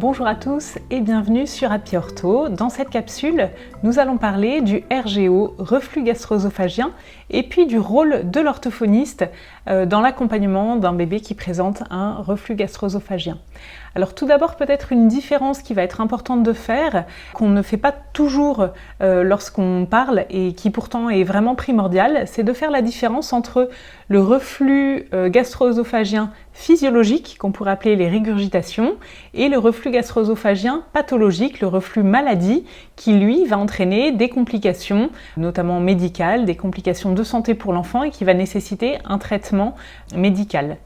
Bonjour à tous et bienvenue sur Happy Ortho. Dans cette capsule, nous allons parler du RGO, reflux gastro-œsophagien, et puis du rôle de l'orthophoniste dans l'accompagnement d'un bébé qui présente un reflux gastro-œsophagien. Alors tout d'abord, peut-être une différence qui va être importante de faire, qu'on ne fait pas toujours lorsqu'on parle et qui pourtant est vraiment primordiale, c'est de faire la différence entre le reflux gastro-œsophagien physiologique, qu'on pourrait appeler les régurgitations, et le reflux gastro-œsophagien pathologique, le reflux maladie, qui lui va entraîner des complications, notamment médicales, des complications de santé pour l'enfant et qui va nécessiter un traitement médical.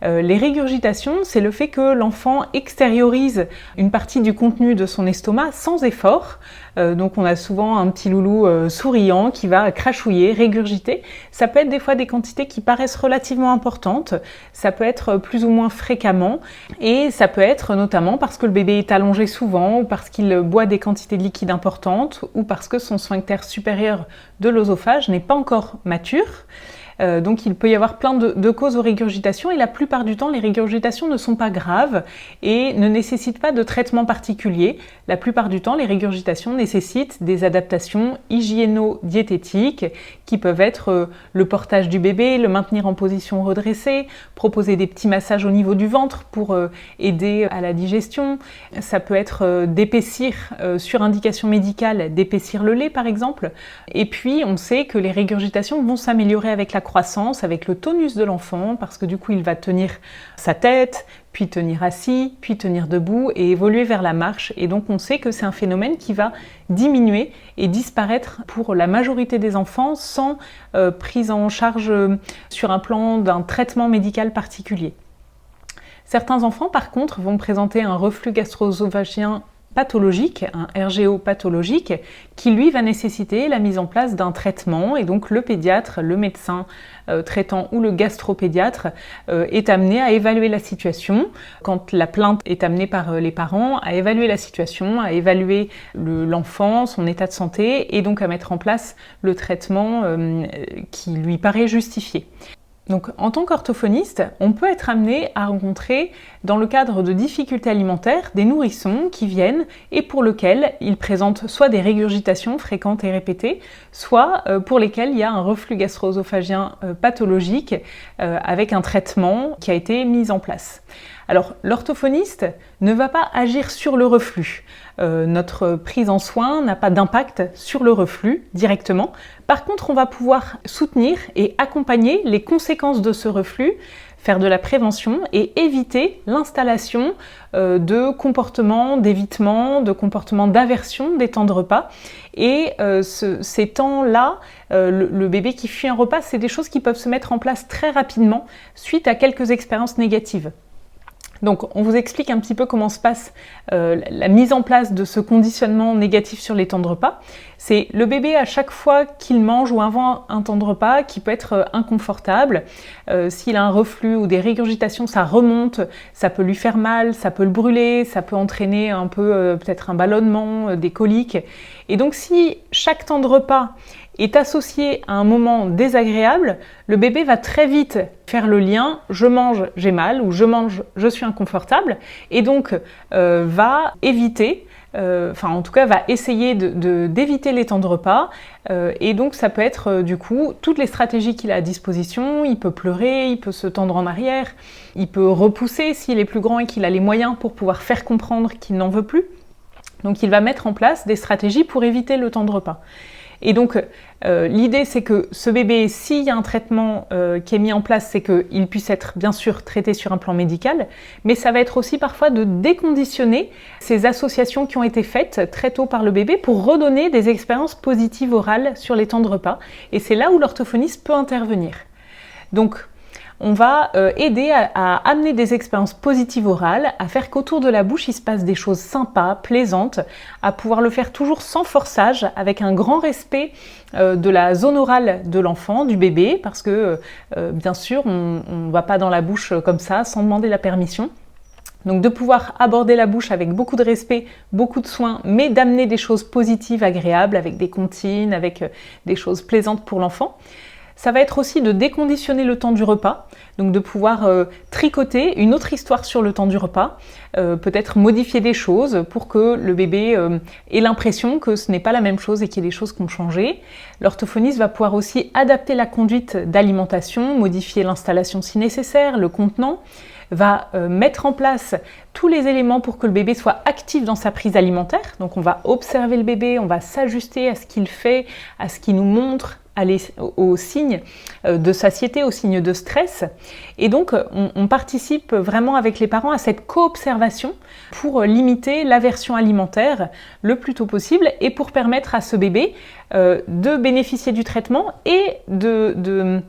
Les régurgitations, c'est le fait que l'enfant extériorise une partie du contenu de son estomac sans effort. Donc on a souvent un petit loulou souriant qui va crachouiller, régurgiter. Ça peut être des fois des quantités qui paraissent relativement importantes, ça peut être plus ou moins fréquemment et ça peut être notamment parce que le bébé est allongé souvent ou parce qu'il boit des quantités de liquide importantes ou parce que son sphincter supérieur de l'œsophage n'est pas encore mature. Donc il peut y avoir plein de causes aux régurgitations et la plupart du temps les régurgitations ne sont pas graves et ne nécessitent pas de traitement particulier. La plupart du temps les régurgitations nécessitent des adaptations hygiéno-diététiques qui peuvent être le portage du bébé, le maintenir en position redressée, proposer des petits massages au niveau du ventre pour aider à la digestion. Ça peut être d'épaissir, sur indication médicale, d'épaissir le lait par exemple. Et puis on sait que les régurgitations vont s'améliorer avec la croissance, avec le tonus de l'enfant, parce que du coup il va tenir sa tête, puis tenir assis, puis tenir debout et évoluer vers la marche. Et donc on sait que c'est un phénomène qui va diminuer et disparaître pour la majorité des enfants sans prise en charge sur un plan d'un traitement médical particulier. Certains enfants par contre vont présenter un reflux gastro-œsophagien pathologique, un RGO pathologique, qui lui va nécessiter la mise en place d'un traitement et donc le pédiatre, le médecin traitant ou le gastropédiatre est amené à évaluer la situation. Quand la plainte est amenée par les parents, à évaluer la situation, à évaluer l'enfant, son état de santé et donc à mettre en place le traitement qui lui paraît justifié. Donc, en tant qu'orthophoniste, on peut être amené à rencontrer, dans le cadre de difficultés alimentaires, des nourrissons qui viennent et pour lesquels ils présentent soit des régurgitations fréquentes et répétées, soit pour lesquels il y a un reflux gastro-œsophagien pathologique avec un traitement qui a été mis en place. Alors, l'orthophoniste ne va pas agir sur le reflux. Notre prise en soin n'a pas d'impact sur le reflux directement. Par contre, on va pouvoir soutenir et accompagner les conséquences de ce reflux, faire de la prévention et éviter l'installation de comportements d'évitement, de comportements d'aversion des temps de repas. Et ces temps-là, le bébé qui fuit un repas, c'est des choses qui peuvent se mettre en place très rapidement suite à quelques expériences négatives. Donc, on vous explique un petit peu comment se passe la mise en place de ce conditionnement négatif sur les temps de repas. C'est le bébé à chaque fois qu'il mange ou avant un temps de repas qui peut être inconfortable. S'il a un reflux ou des régurgitations, ça remonte, ça peut lui faire mal, ça peut le brûler, ça peut entraîner un peu peut-être un ballonnement, des coliques. Et donc, si chaque temps de repas est associé à un moment désagréable, le bébé va très vite faire le lien « je mange, j'ai mal » ou « je mange, je suis inconfortable » et donc va éviter, en tout cas va essayer d'éviter les temps de repas et donc ça peut être du coup toutes les stratégies qu'il a à disposition. Il peut pleurer, il peut se tendre en arrière, il peut repousser s'il est plus grand et qu'il a les moyens pour pouvoir faire comprendre qu'il n'en veut plus. Donc il va mettre en place des stratégies pour éviter le temps de repas. Et donc, l'idée, c'est que ce bébé, s'il y a un traitement qui est mis en place, c'est qu'il puisse être bien sûr traité sur un plan médical, mais ça va être aussi parfois de déconditionner ces associations qui ont été faites très tôt par le bébé pour redonner des expériences positives orales sur les temps de repas. Et c'est là où l'orthophoniste peut intervenir. Donc, on va aider à amener des expériences positives orales, à faire qu'autour de la bouche, il se passe des choses sympas, plaisantes, à pouvoir le faire toujours sans forçage, avec un grand respect de la zone orale de l'enfant, du bébé, parce que bien sûr, on ne va pas dans la bouche comme ça, sans demander la permission. Donc de pouvoir aborder la bouche avec beaucoup de respect, beaucoup de soin, mais d'amener des choses positives, agréables, avec des comptines, avec des choses plaisantes pour l'enfant. Ça va être aussi de déconditionner le temps du repas, donc de pouvoir tricoter une autre histoire sur le temps du repas, peut-être modifier des choses pour que le bébé ait l'impression que ce n'est pas la même chose et qu'il y a des choses qui ont changé. L'orthophoniste va pouvoir aussi adapter la conduite d'alimentation, modifier l'installation si nécessaire, le contenant, va mettre en place tous les éléments pour que le bébé soit actif dans sa prise alimentaire. Donc on va observer le bébé, on va s'ajuster à ce qu'il fait, à ce qu'il nous montre, aux signes de satiété, aux signes de stress. Et donc, on participe vraiment avec les parents à cette co-observation pour limiter l'aversion alimentaire le plus tôt possible et pour permettre à ce bébé de bénéficier du traitement et de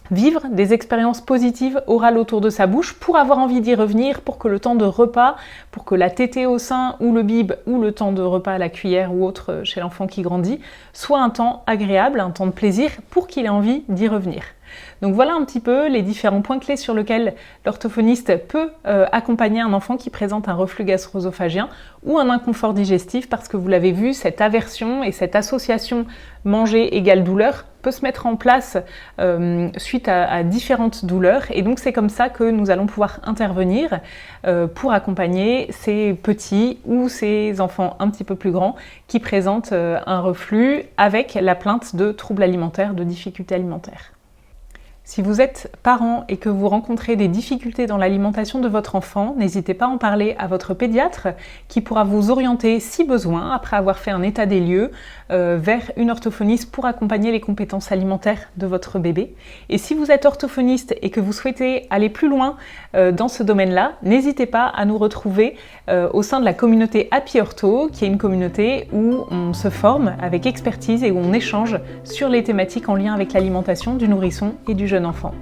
vivre des expériences positives orales autour de sa bouche pour avoir envie d'y revenir, pour que le temps de repas, pour que la tétée au sein ou le bib ou le temps de repas à la cuillère ou autre chez l'enfant qui grandit soit un temps agréable, un temps de plaisir pour qu'il ait envie d'y revenir. Donc voilà un petit peu les différents points clés sur lesquels l'orthophoniste peut accompagner un enfant qui présente un reflux gastro-œsophagien ou un inconfort digestif, parce que vous l'avez vu, cette aversion et cette association manger égale douleur peut se mettre en place suite à différentes douleurs, et donc c'est comme ça que nous allons pouvoir intervenir pour accompagner ces petits ou ces enfants un petit peu plus grands qui présentent un reflux avec la plainte de troubles alimentaires, de difficultés alimentaires. Si vous êtes parent et que vous rencontrez des difficultés dans l'alimentation de votre enfant, n'hésitez pas à en parler à votre pédiatre qui pourra vous orienter, si besoin, après avoir fait un état des lieux, vers une orthophoniste pour accompagner les compétences alimentaires de votre bébé. Et si vous êtes orthophoniste et que vous souhaitez aller plus loin dans ce domaine-là, n'hésitez pas à nous retrouver au sein de la communauté Happy Ortho, qui est une communauté où on se forme avec expertise et où on échange sur les thématiques en lien avec l'alimentation du nourrisson et du jeune enfant.